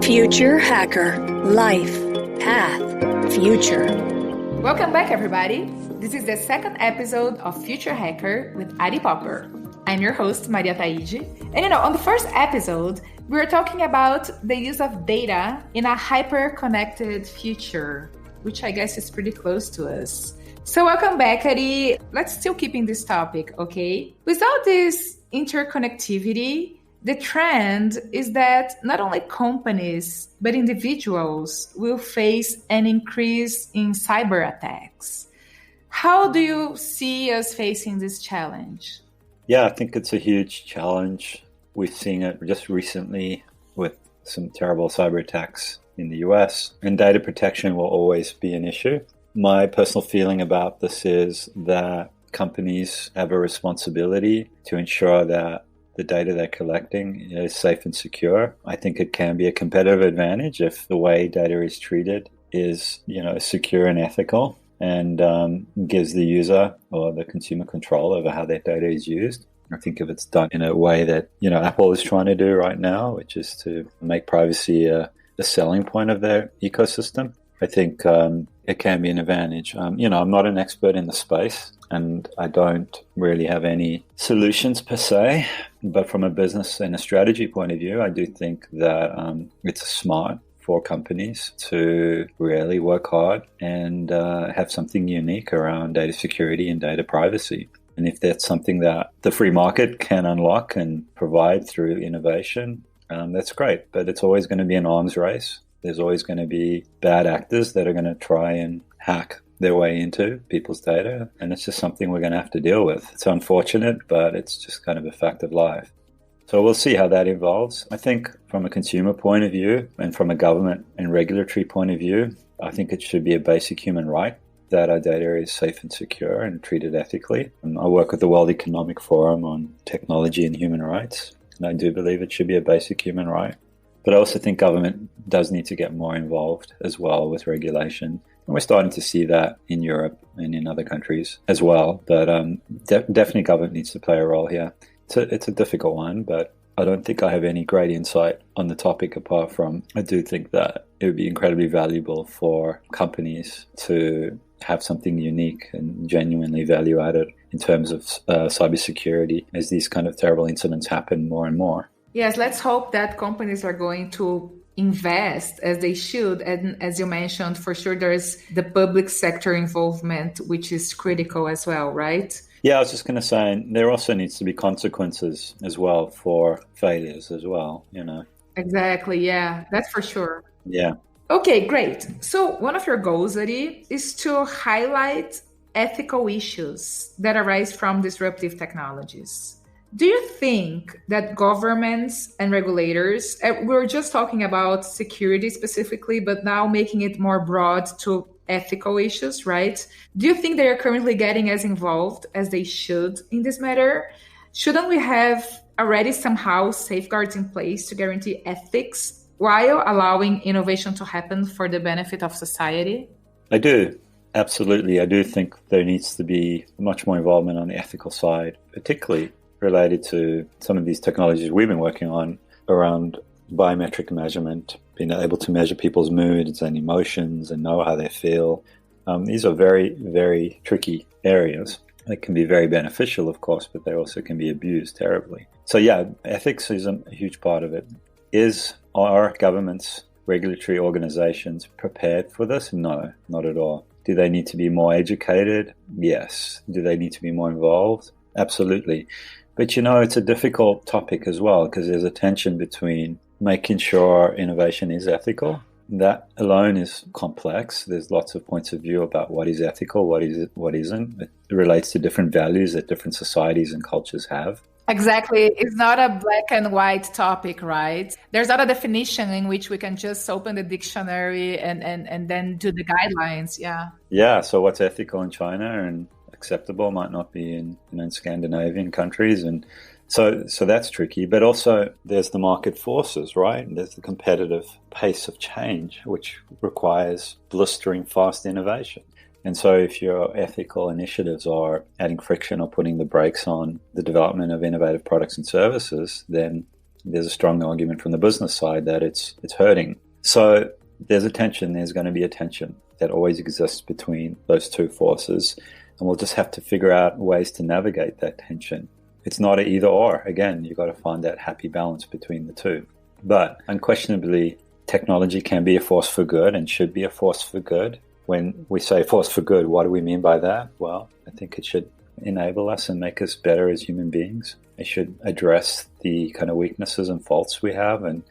Future Hacker Life Path Future. Welcome back, everybody. This is the second episode of Future Hacker with Ari Popper. I'm your host, Maria Taide. And on the first episode, we were talking about the use of data in a hyper-connected future, which I guess is pretty close to us. So welcome back, Ari. Let's still keep in this topic, okay? Without this interconnectivity, the trend is that not only companies, but individuals will face an increase in cyber attacks. How do you see us facing this challenge? Yeah, I think it's a huge challenge. We've seen it just recently with some terrible cyber attacks in the US, and data protection will always be an issue. My personal feeling about this is that companies have a responsibility to ensure that the data they're collecting is safe and secure. I think it can be a competitive advantage if the way data is treated is, secure and ethical and gives the user or the consumer control over how their data is used. I think if it's done in a way that, Apple is trying to do right now, which is to make privacy a selling point of their ecosystem, I think it can be an advantage. I'm not an expert in the space, and I don't really have any solutions per se. But from a business and a strategy point of view, I do think that it's smart for companies to really work hard and have something unique around data security and data privacy. And if that's something that the free market can unlock and provide through innovation, that's great. But it's always going to be an arms race. There's always going to be bad actors that are going to try and hack their way into people's data. And it's just something we're going to have to deal with. It's unfortunate, but it's just kind of a fact of life. So we'll see how that evolves. I think from a consumer point of view and from a government and regulatory point of view, I think it should be a basic human right that our data is safe and secure and treated ethically. And I work with the World Economic Forum on technology and human rights, and I do believe it should be a basic human right. But I also think government does need to get more involved as well with regulation. And we're starting to see that in Europe and in other countries as well. But definitely government needs to play a role here. It's a difficult one, but I don't think I have any great insight on the topic apart from I do think that it would be incredibly valuable for companies to have something unique and genuinely value added in terms of cybersecurity as these kind of terrible incidents happen more and more. Yes, let's hope that companies are going to invest as they should. And as you mentioned, for sure, there's the public sector involvement, which is critical as well, right? Yeah, I was just going to say, there also needs to be consequences as well for failures as well, Exactly, yeah, that's for sure. Yeah. Okay, great. So one of your goals, Ari, is to highlight ethical issues that arise from disruptive technologies. Do you think that governments and regulators, we were just talking about security specifically, but now making it more broad to ethical issues, right? Do you think they are currently getting as involved as they should in this matter? Shouldn't we have already somehow safeguards in place to guarantee ethics while allowing innovation to happen for the benefit of society? I do. Absolutely. I do think there needs to be much more involvement on the ethical side, particularly related to some of these technologies we've been working on around biometric measurement, being able to measure people's moods and emotions and know how they feel. These are very, very tricky areas. They can be very beneficial, of course, but they also can be abused terribly. So yeah, ethics is a huge part of it. Are governments, regulatory organizations prepared for this? No, not at all. Do they need to be more educated? Yes. Do they need to be more involved? Absolutely. But it's a difficult topic as well because there's a tension between making sure innovation is ethical. That alone is complex. There's lots of points of view about what is ethical, what isn't. It relates to different values that different societies and cultures have. Exactly. It's not a black and white topic, right? There's not a definition in which we can just open the dictionary and then do the guidelines. Yeah. Yeah. So what's ethical in China and acceptable might not be in Scandinavian countries, and so that's tricky. But also there's the market forces, right? There's the competitive pace of change, which requires blistering fast innovation. And so if your ethical initiatives are adding friction or putting the brakes on the development of innovative products and services, then there's a strong argument from the business side that it's hurting. So there's a tension. There's going to be a tension that always exists between those two forces. And we'll just have to figure out ways to navigate that tension. It's not an either or. Again, you've got to find that happy balance between the two. But unquestionably, technology can be a force for good and should be a force for good. When we say force for good, what do we mean by that? Well, I think it should enable us and make us better as human beings. It should address the kind of weaknesses and faults we have and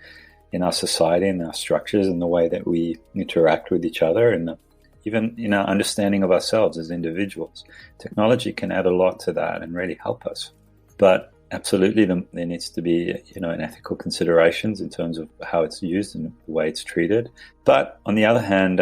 in our society and our structures and the way that we interact with each other and even in our understanding of ourselves as individuals. Technology can add a lot to that and really help us. But absolutely, there needs to be, an ethical considerations in terms of how it's used and the way it's treated. But on the other hand,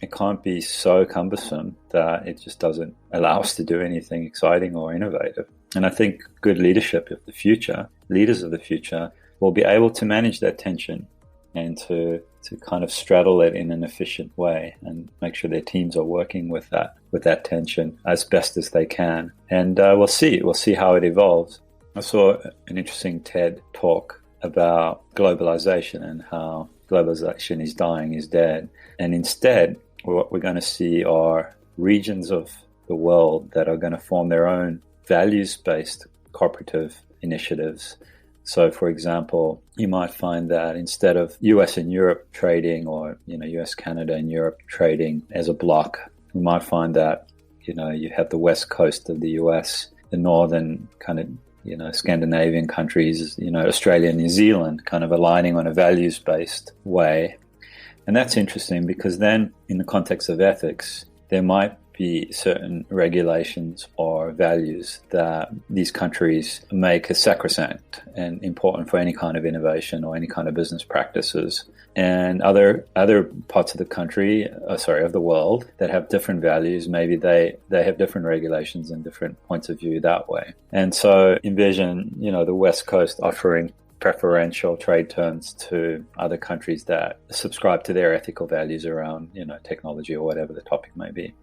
it can't be so cumbersome that it just doesn't allow us to do anything exciting or innovative. And I think good leadership of the future, leaders of the future, will be able to manage that tension and to kind of straddle it in an efficient way and make sure their teams are working with that tension as best as they can. And we'll see how it evolves. I saw an interesting TED talk about globalization and how globalization is dying, is dead. And instead, what we're going to see are regions of the world that are going to form their own values-based cooperative initiatives. So, for example, you might find that instead of US and Europe trading or, US, Canada and Europe trading as a block, you might find that, you have the west coast of the US, the northern kind of, Scandinavian countries, Australia and New Zealand kind of aligning on a values-based way. And that's interesting because then in the context of ethics, there might be certain regulations or values that these countries make as sacrosanct and important for any kind of innovation or any kind of business practices. And other parts of the of the world that have different values, maybe they have different regulations and different points of view that way. And so envision, the West Coast offering preferential trade terms to other countries that subscribe to their ethical values around, technology or whatever the topic may be.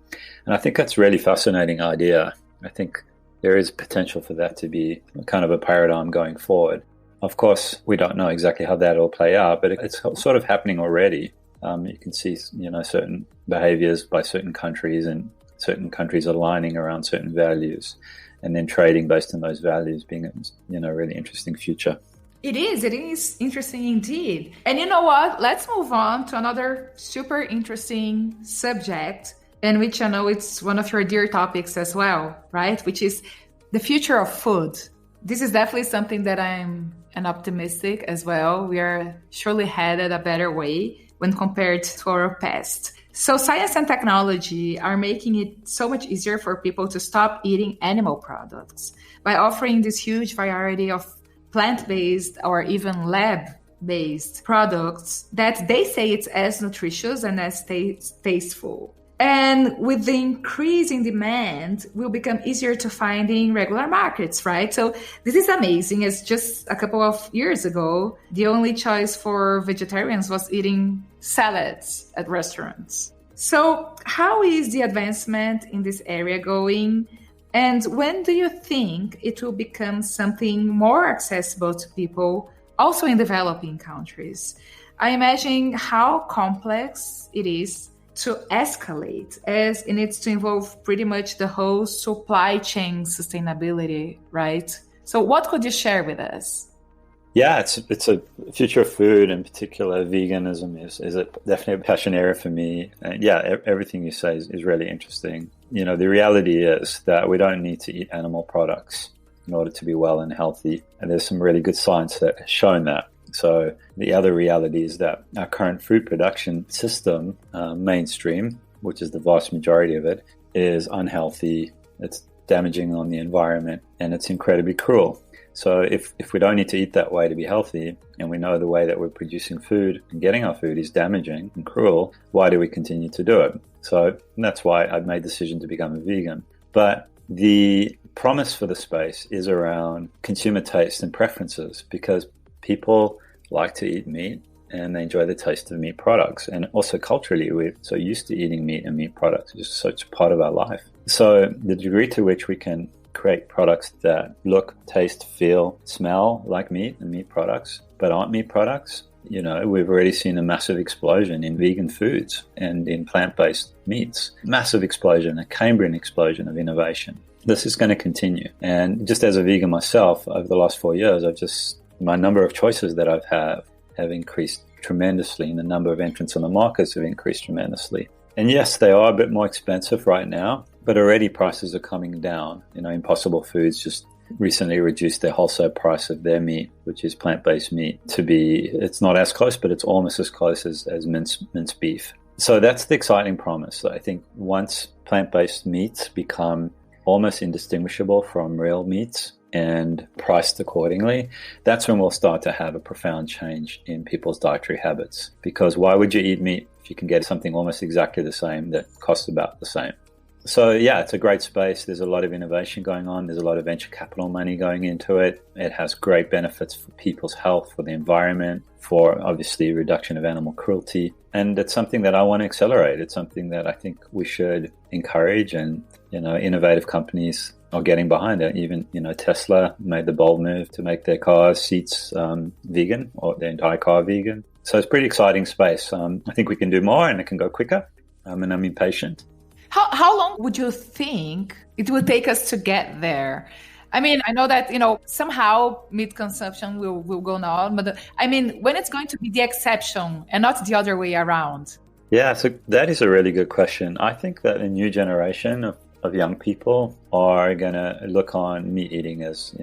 And I think that's a really fascinating idea. I think there is potential for that to be kind of a paradigm going forward. Of course, we don't know exactly how that will play out, but it's sort of happening already. You can see, certain behaviors by certain countries and certain countries aligning around certain values and then trading based on those values being, a really interesting future. It is interesting indeed. And you know what? Let's move on to another super interesting subject, and which I know it's one of your dear topics as well, right? Which is the future of food. This is definitely something that I'm an optimistic as well. We are surely headed a better way when compared to our past. So science and technology are making it so much easier for people to stop eating animal products by offering this huge variety of plant-based or even lab-based products that they say it's as nutritious and as tasteful. And with the increase in demand, will become easier to find in regular markets, right? So this is amazing. As just a couple of years ago, the only choice for vegetarians was eating salads at restaurants. So how is the advancement in this area going? And when do you think it will become something more accessible to people, also in developing countries? I imagine how complex it is to escalate, as it needs to involve pretty much the whole supply chain sustainability, right? So what could you share with us? Yeah, it's a future of food, in particular veganism is definitely a passion area for me. And yeah, everything you say is really interesting. The reality is that we don't need to eat animal products in order to be well and healthy. And there's some really good science that has shown that. So the other reality is that our current food production system, mainstream, which is the vast majority of it, is unhealthy. It's damaging on the environment and it's incredibly cruel. So if we don't need to eat that way to be healthy, and we know the way that we're producing food and getting our food is damaging and cruel, why do we continue to do it? So that's why I've made the decision to become a vegan. But the promise for the space is around consumer taste and preferences, because people like to eat meat and they enjoy the taste of meat products. And also culturally, we're so used to eating meat and meat products. It's just such a part of our life. So the degree to which we can create products that look, taste, feel, smell like meat and meat products, but aren't meat products. We've already seen a massive explosion in vegan foods and in plant-based meats. Massive explosion, a Cambrian explosion of innovation. This is going to continue. And just as a vegan myself, over the last 4 years, my number of choices that I've have increased tremendously, and the number of entrants on the markets have increased tremendously. And yes, they are a bit more expensive right now, but already prices are coming down. Impossible Foods just recently reduced their wholesale price of their meat, which is plant-based meat, it's not as close, but it's almost as close as minced beef. So that's the exciting promise. I think once plant-based meats become almost indistinguishable from real meats and priced accordingly, that's when we'll start to have a profound change in people's dietary habits. Because why would you eat meat if you can get something almost exactly the same that costs about the same? So yeah, it's a great space. There's a lot of innovation going on. There's a lot of venture capital money going into it. It has great benefits for people's health, for the environment, for obviously reduction of animal cruelty. And it's something that I want to accelerate. It's something that I think we should encourage, and, innovative companies are getting behind it. Even, Tesla made the bold move to make their car seats vegan, or their entire car vegan. So it's a pretty exciting space. I think we can do more, and it can go quicker. And I'm impatient. How long would you think it would take us to get there? I mean, I know that, somehow meat consumption will go on, but when it's going to be the exception and not the other way around? Yeah, so that is a really good question. I think that a new generation of young people are going to look on meat eating as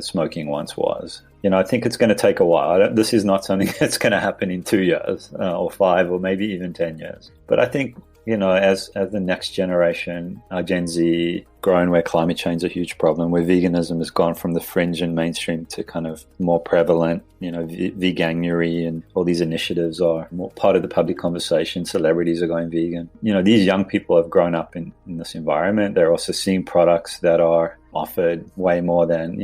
smoking once was. I think it's going to take a while. This is not something that's going to happen in 2 years or 5 or maybe even 10 years. But I think, as the next generation, Gen Z, grown where climate change is a huge problem, where veganism has gone from the fringe and mainstream to kind of more prevalent, veganuary and all these initiatives are more part of the public conversation. Celebrities are going vegan. These young people have grown up in this environment. They're also seeing products that are offered way more than,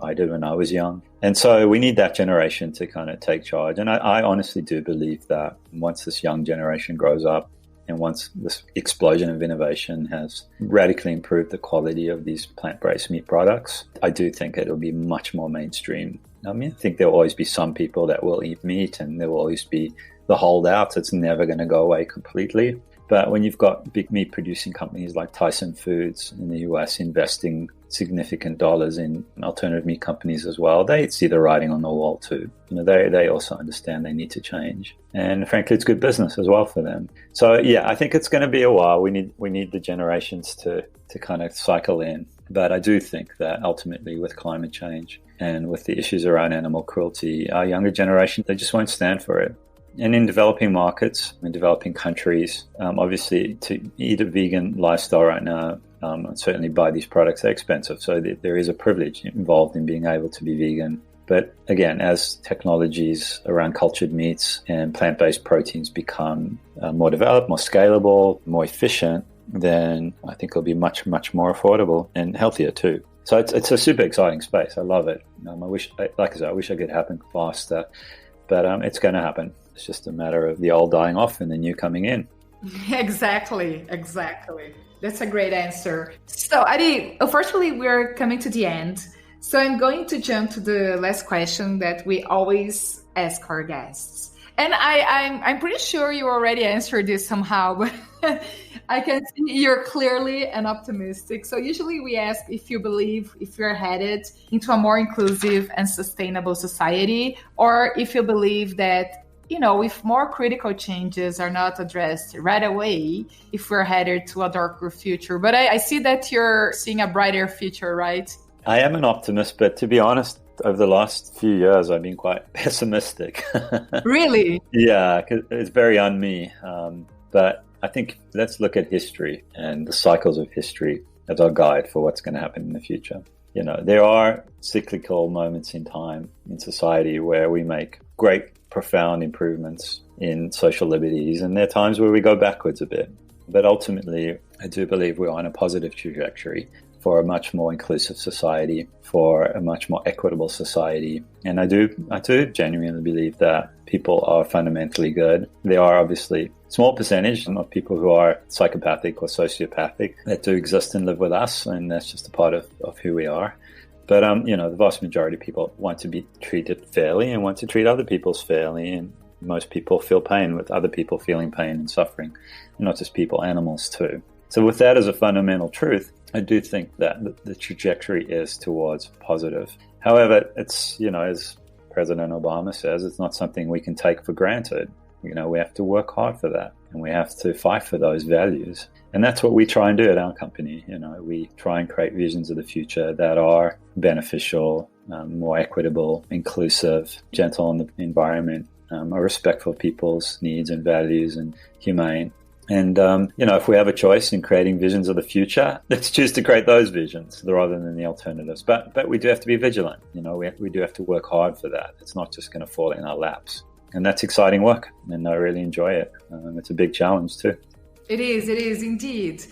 I did when I was young. And so we need that generation to kind of take charge. And I honestly do believe that once this young generation grows up, and once this explosion of innovation has radically improved the quality of these plant-based meat products, I do think it'll be much more mainstream. I think there'll always be some people that will eat meat, and there will always be the holdouts. It's never going to go away completely. But when you've got big meat producing companies like Tyson Foods in the US investing significant dollars in alternative meat companies as well, they see the writing on the wall too. They also understand they need to change. And frankly, it's good business as well for them. So yeah, I think it's going to be a while. We need the generations to kind of cycle in. But I do think that ultimately with climate change and with the issues around animal cruelty, our younger generation, they just won't stand for it. And in developing markets, in developing countries, obviously to eat a vegan lifestyle right now, and certainly buy these products, they're expensive. So there is a privilege involved in being able to be vegan. But again, as technologies around cultured meats and plant-based proteins become more developed, more scalable, more efficient, then I think it'll be much, much more affordable and healthier too. So it's a super exciting space. I love it. I wish I could happen faster, but it's going to happen. It's just a matter of the old dying off and the new coming in. Exactly. That's a great answer. So, Ari, unfortunately, we're coming to the end. So I'm going to jump to the last question that we always ask our guests. And I'm pretty sure you already answered this somehow, but I can see you're clearly and optimistic. So usually we ask if you believe if you're headed into a more inclusive and sustainable society, or if you believe that, if more critical changes are not addressed right away, if we're headed to a darker future. But I see that you're seeing a brighter future, right? I am an optimist, but to be honest, over the last few years, I've been quite pessimistic. Really? Yeah, 'cause it's very on me. But I think let's look at history and the cycles of history as our guide for what's going to happen in the future. There are cyclical moments in time in society where we make great, profound improvements in social liberties, and there are times where we go backwards a bit. But ultimately, I do believe we're on a positive trajectory for a much more inclusive society, for a much more equitable society. And I do genuinely believe that people are fundamentally good. There are obviously small percentage of people who are psychopathic or sociopathic that do exist and live with us, and that's just a part of who we are. But, the vast majority of people want to be treated fairly and want to treat other people fairly, and most people feel pain with other people feeling pain and suffering, and not just people, animals too. So with that as a fundamental truth, I do think that the trajectory is towards positive. However, it's, as President Obama says, it's not something we can take for granted. We have to work hard for that, and we have to fight for those values. And that's what we try and do at our company. We try and create visions of the future that are beneficial, more equitable, inclusive, gentle on the environment, are respectful of people's needs and values, and humane. And, if we have a choice in creating visions of the future, let's choose to create those visions rather than the alternatives. But we do have to be vigilant. We do have to work hard for that. It's not just going to fall in our laps. And that's exciting work, and I really enjoy it. It's a big challenge too. It is indeed.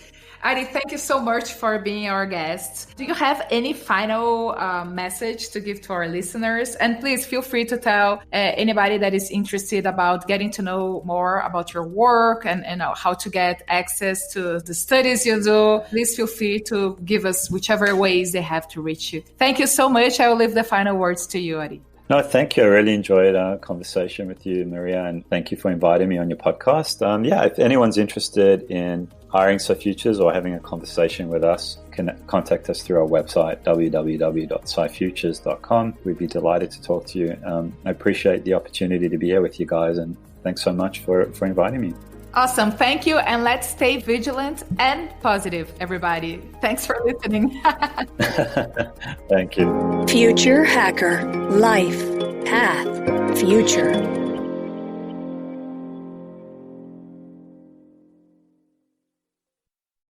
Ari, thank you so much for being our guest. Do you have any final message to give to our listeners? And please feel free to tell anybody that is interested about getting to know more about your work and how to get access to the studies you do. Please feel free to give us whichever ways they have to reach you. Thank you so much. I will leave the final words to you, Ari. No, thank you. I really enjoyed our conversation with you, Maria, and thank you for inviting me on your podcast. If anyone's interested in hiring Sci-Futures or having a conversation with us, can contact us through our website, www.sci-futures.com. We'd be delighted to talk to you. I appreciate the opportunity to be here with you guys, and thanks so much for inviting me. Awesome. Thank you. And let's stay vigilant and positive, everybody. Thanks for listening. Thank you. Future Hacker. Life. Path. Future.